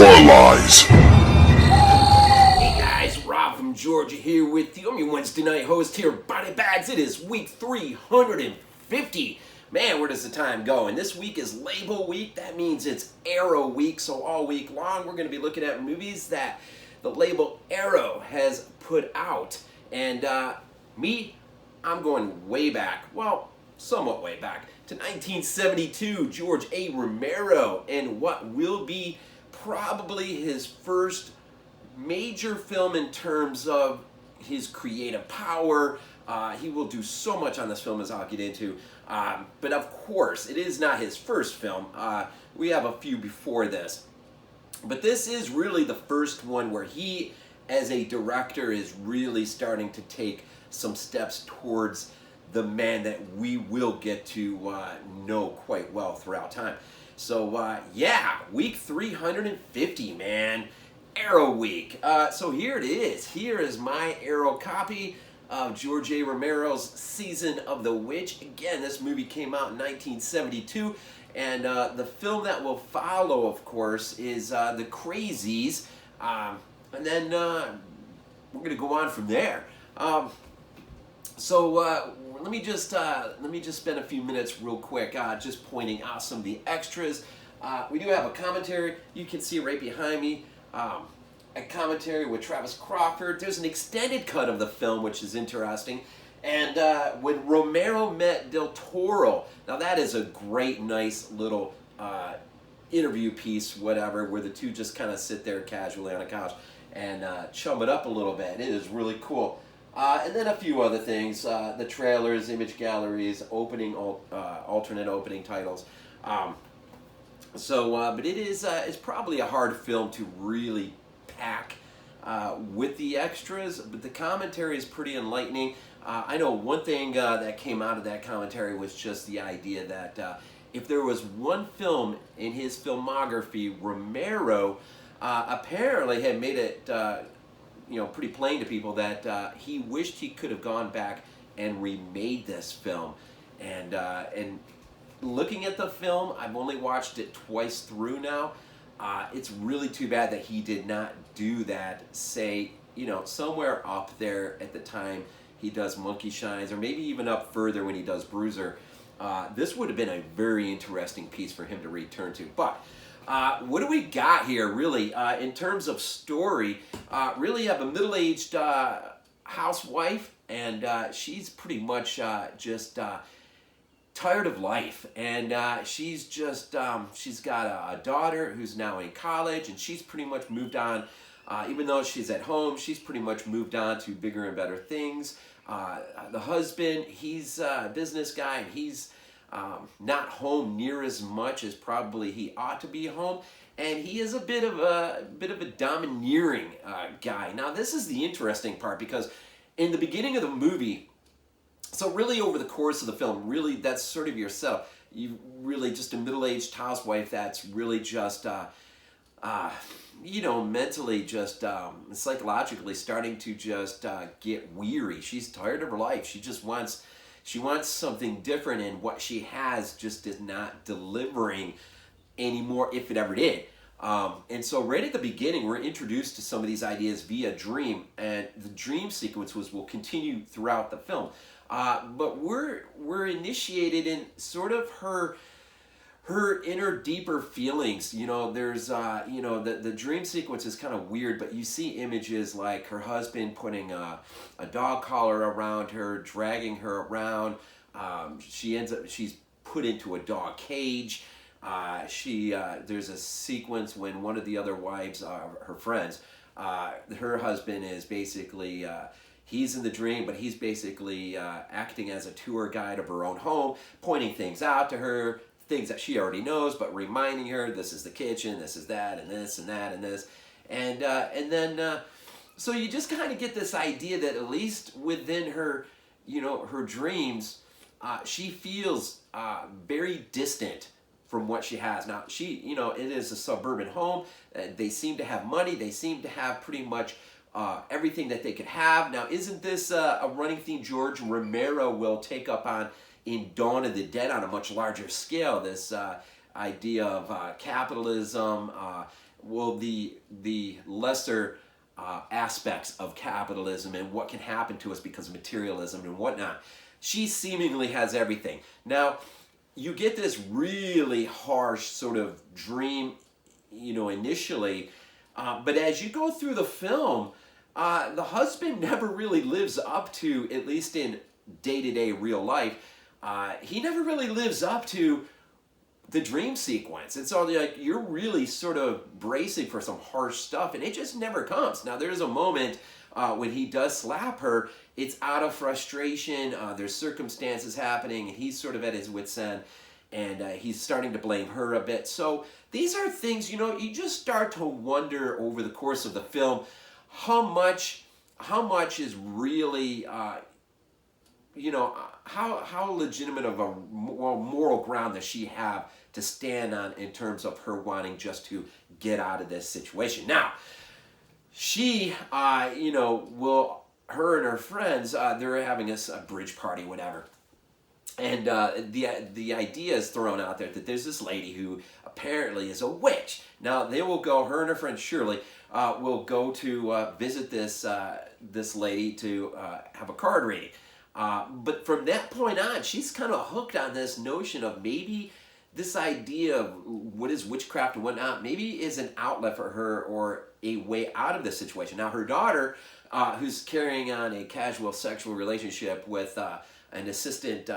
Horror Lies. Hey guys, Rob from Georgia here with you. I'm your Wednesday night host here at BodyBags. It is week 350. Man, where does the time go? And this week is Label Week. That means it's Arrow Week. So all week long, we're going to be looking at movies that the label Arrow has put out. And I'm going way back. Well, somewhat way back to 1972. George A. Romero and what will be probably his first major film in terms of his creative power. He will do so much on this film as I'll get into. But of course, it is not his first film. We have a few before this. But this is really the first one where he, as a director, is really starting to take some steps towards the man that we will get to know quite well throughout time. So yeah, week 350, man. Arrow Week. So here it is. Here is my Arrow copy of George A. Romero's Season of the Witch. Again, this movie came out in 1972, and the film that will follow, of course, is The Crazies, and then we're going to go on from there. So let me just spend a few minutes real quick just pointing out some of the extras. We do have a commentary. You can see right behind me. A commentary with Travis Crawford. There's an extended cut of the film, which is interesting. And when Romero met Del Toro, now that is a great, nice little interview piece, whatever, where the two just kind of sit there casually on a couch and chum it up a little bit. It is really cool. And then a few other things, the trailers, image galleries, alternate opening titles. But it is it's probably a hard film to really pack with the extras, but the commentary is pretty enlightening. I know one thing that came out of that commentary was just the idea that if there was one film in his filmography, Romero apparently had made it pretty plain to people that he wished he could have gone back and remade this film. And looking at the film, I've only watched it twice through now. It's really too bad that he did not do that, say, somewhere up there at the time he does Monkey Shines, or maybe even up further when he does Bruiser. This would have been a very interesting piece for him to return to. But what do we got here, really, in terms of story? Really have a middle-aged housewife, and she's pretty much just tired of life, and she's got a daughter who's now in college, and she's pretty much moved on. Even though she's at home, she's pretty much moved on to bigger and better things. The husband, he's a business guy, and he's not home near as much as probably he ought to be home, and he is a bit of a domineering guy. Now, this is the interesting part, because in the beginning of the movie, so really over the course of the film, really that's sort of your setup. You really just a middle-aged housewife that's really just mentally just psychologically starting to just get weary. She's tired of her life. She wants something different, and what she has just is not delivering anymore, if it ever did. And so right at the beginning, we're introduced to some of these ideas via dream, and the dream sequences will continue throughout the film. But we're initiated in sort of her inner deeper feelings. There's the dream sequence is kind of weird, but you see images like her husband putting a dog collar around her, dragging her around. She's put into a dog cage. There's a sequence when one of the other wives, her friends, her husband is basically he's in the dream, but he's basically acting as a tour guide of her own home, pointing things out to her, things that she already knows, but reminding her, this is the kitchen, this is that, and this, and that, and this. And then, so you just kind of get this idea that at least within her, her dreams, she feels very distant from what she has. Now, it is a suburban home. They seem to have money. They seem to have pretty much everything that they could have. Now, isn't this a running theme George Romero will take up on in Dawn of the Dead on a much larger scale? This idea of capitalism, the lesser aspects of capitalism and what can happen to us because of materialism and whatnot. She seemingly has everything. Now, you get this really harsh sort of dream, initially, but as you go through the film, the husband never really lives up to, at least in day-to-day real life, he never really lives up to the dream sequence. And so you're really sort of bracing for some harsh stuff, and it just never comes. Now, there's a moment when he does slap her. It's out of frustration. There's circumstances happening, and he's sort of at his wit's end, and he's starting to blame her a bit. So these are things, you just start to wonder over the course of the film how much is really, how legitimate of a moral ground does she have to stand on in terms of her wanting just to get out of this situation. Now, she, her and her friends, they're having a bridge party, whatever. And the idea is thrown out there that there's this lady who apparently is a witch. Now, they will go, her and her friend Shirley, will go to visit this lady to have a card reading. But from that point on, she's kind of hooked on this notion of maybe this idea of what is witchcraft and whatnot, maybe is an outlet for her or a way out of this situation. Now, her daughter, who's carrying on a casual sexual relationship with an assistant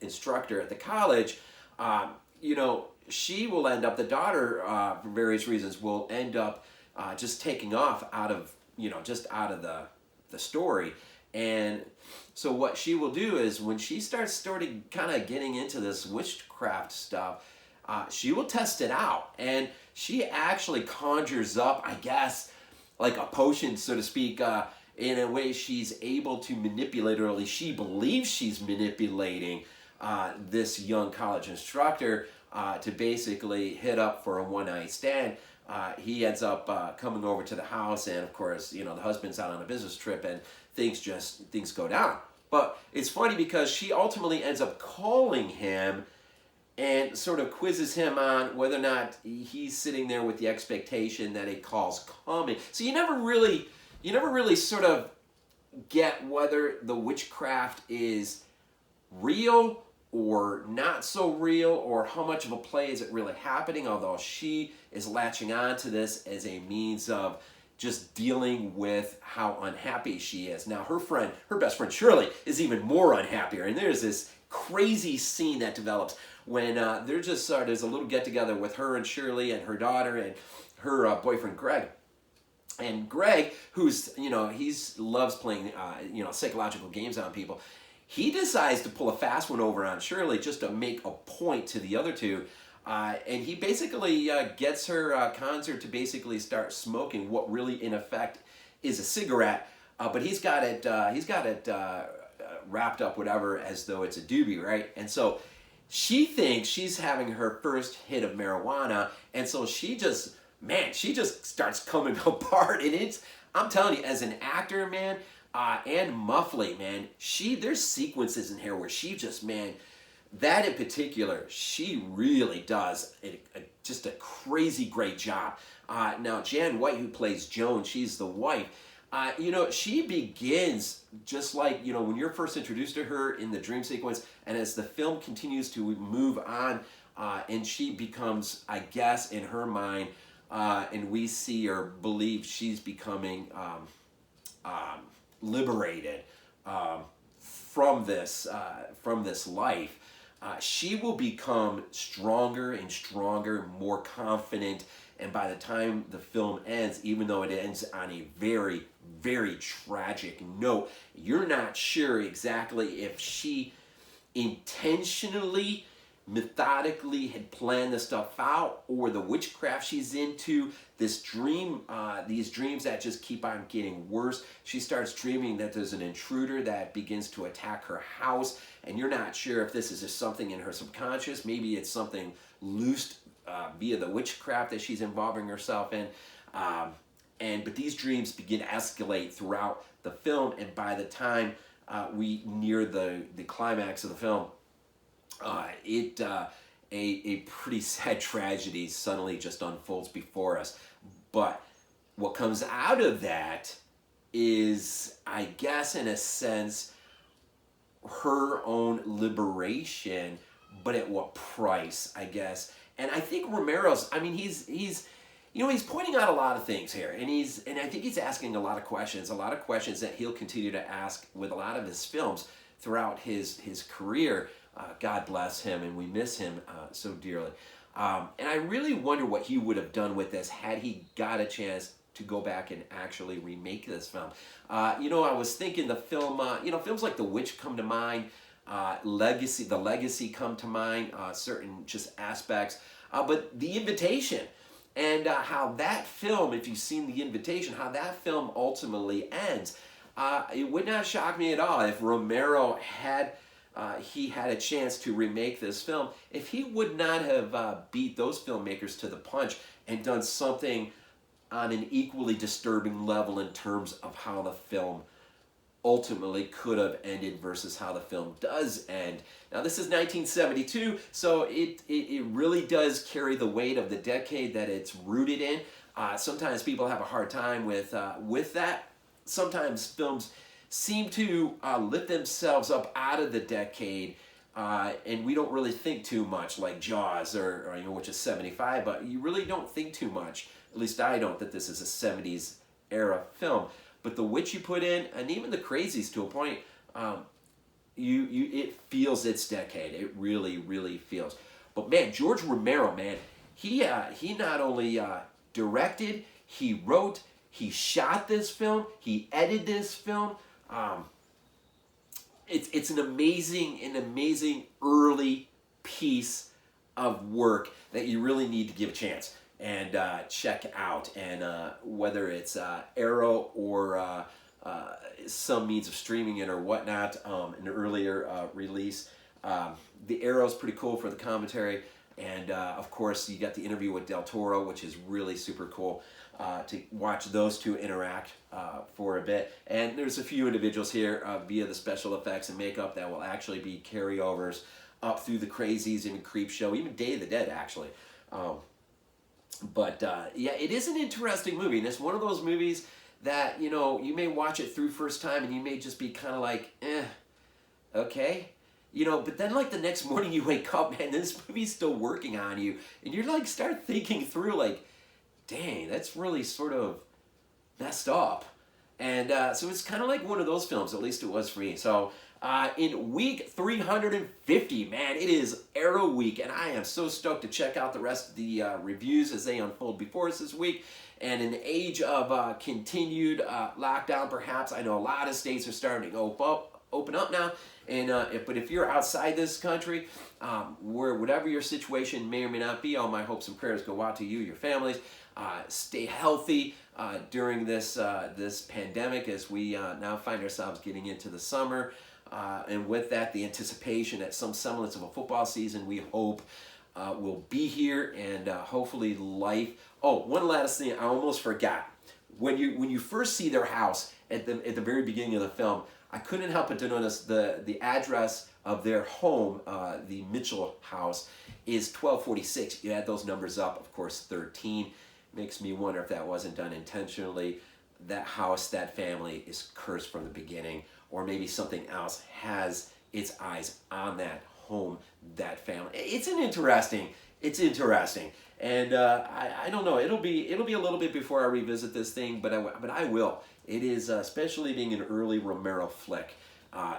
instructor at the college, she will end up, the daughter, for various reasons, will end up just taking off out of, just out of the story. And so what she will do is when she starts kind of getting into this witchcraft stuff, she will test it out. And she actually conjures up, I guess, like a potion, so to speak, in a way she's able to manipulate, or at least she believes she's manipulating this young college instructor to basically hit up for a one-night stand. He ends up coming over to the house, and of course, the husband's out on a business trip, and things go down. But it's funny because she ultimately ends up calling him and sort of quizzes him on whether or not he's sitting there with the expectation that a call's coming. So you never really sort of get whether the witchcraft is real or not so real, or how much of a play is it really happening, although she is latching on to this as a means of just dealing with how unhappy she is. Now, her best friend Shirley, is even more unhappier, and there's this crazy scene that develops when there's a little get-together with her and Shirley and her daughter and her boyfriend Greg. And Greg, who's, he loves playing, psychological games on people, he decides to pull a fast one over on Shirley just to make a point to the other two. And he basically gets her, cons her to basically start smoking what really, in effect, is a cigarette. But he's got it wrapped up, whatever, as though it's a doobie, right? And so she thinks she's having her first hit of marijuana, and so she just starts coming apart. And I'm telling you, as an actor, man, and Muffly, man, there's sequences in here where she just, man, that in particular, she really does just a crazy great job. Now, Jan White, who plays Joan, she's the wife. She begins just like, when you're first introduced to her in the dream sequence, and as the film continues to move on, and she becomes, I guess, in her mind, and we see or believe she's becoming liberated from this life. She will become stronger and stronger, more confident, and by the time the film ends, even though it ends on a very, very tragic note, you're not sure exactly if she intentionally, methodically had planned this stuff out, or the witchcraft she's into, this dream, these dreams that just keep on getting worse. She starts dreaming that there's an intruder that begins to attack her house, and you're not sure if this is just something in her subconscious. Maybe it's something loosed via the witchcraft that she's involving herself in. But these dreams begin to escalate throughout the film, and by the time we near the climax of the film, a pretty sad tragedy suddenly just unfolds before us. But what comes out of that is, I guess, in a sense, her own liberation, but at what price, I guess. And I think Romero's, I mean, he's pointing out a lot of things here, and I think he's asking a lot of questions that he'll continue to ask with a lot of his films throughout his career. God bless him, and we miss him so dearly. And I really wonder what he would have done with this had he got a chance to go back and actually remake this film. I was thinking the film, films like The Witch come to mind, The Legacy come to mind, certain just aspects, but The Invitation, and how that film, if you've seen The Invitation, how that film ultimately ends. It would not shock me at all if Romero had a chance to remake this film, if he would not have beat those filmmakers to the punch and done something on an equally disturbing level in terms of how the film ultimately could have ended versus how the film does end. Now, this is 1972, so it really does carry the weight of the decade that it's rooted in. Sometimes people have a hard time with that. Sometimes films seem to lift themselves up out of the decade, and we don't really think too much, like Jaws, or which is 75, but you really don't think too much, at least I don't, that this is a 70s era film. But The Witch you put in, and even The Crazies to a point, it feels its decade. It really, really feels. But man, George Romero, man, he not only directed, he wrote, he shot this film, he edited this film. It's an amazing early piece of work that you really need to give a chance and check out. And whether it's Arrow or some means of streaming it or whatnot, an earlier release. The Arrow's pretty cool for the commentary. And of course, you got the interview with Del Toro, which is really super cool to watch those two interact for a bit. And there's a few individuals here via the special effects and makeup that will actually be carryovers up through The Crazies, even Creepshow, even Day of the Dead, actually. But yeah, it is an interesting movie. And it's one of those movies that, you may watch it through first time and you may just be kind of like, okay. But then like the next morning you wake up, man, this movie's still working on you. And you're like, start thinking through like, dang, that's really sort of messed up. And so it's kind of like one of those films, at least it was for me. So in week 350, man, it is Arrow week. And I am so stoked to check out the rest of the reviews as they unfold before us this week. And in the age of continued lockdown, perhaps, I know a lot of states are starting to open up now. And but if you're outside this country, whatever your situation may or may not be, all my hopes and prayers go out to you, your families. Stay healthy during this pandemic as we now find ourselves getting into the summer. And with that, the anticipation that some semblance of a football season, we hope, will be here, and hopefully life. Oh, one last thing I almost forgot. When you first see their house at the very beginning of the film, I couldn't help but to notice the address of their home, the Mitchell house, is 1246. You add those numbers up, of course, 13. Makes me wonder if that wasn't done intentionally. That house, that family is cursed from the beginning, or maybe something else has its eyes on that home, that family. It's interesting, and I don't know. It'll be a little bit before I revisit this thing, but I will. It is especially being an early Romero flick.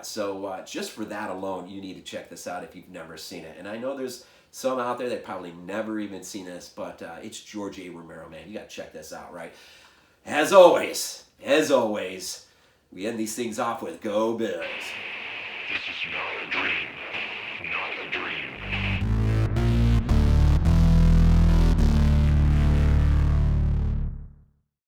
So just for that alone, you need to check this out if you've never seen it. And I know there's some out there that probably never even seen this, but it's George A. Romero, man. You got to check this out, right? As always, we end these things off with Go Bills.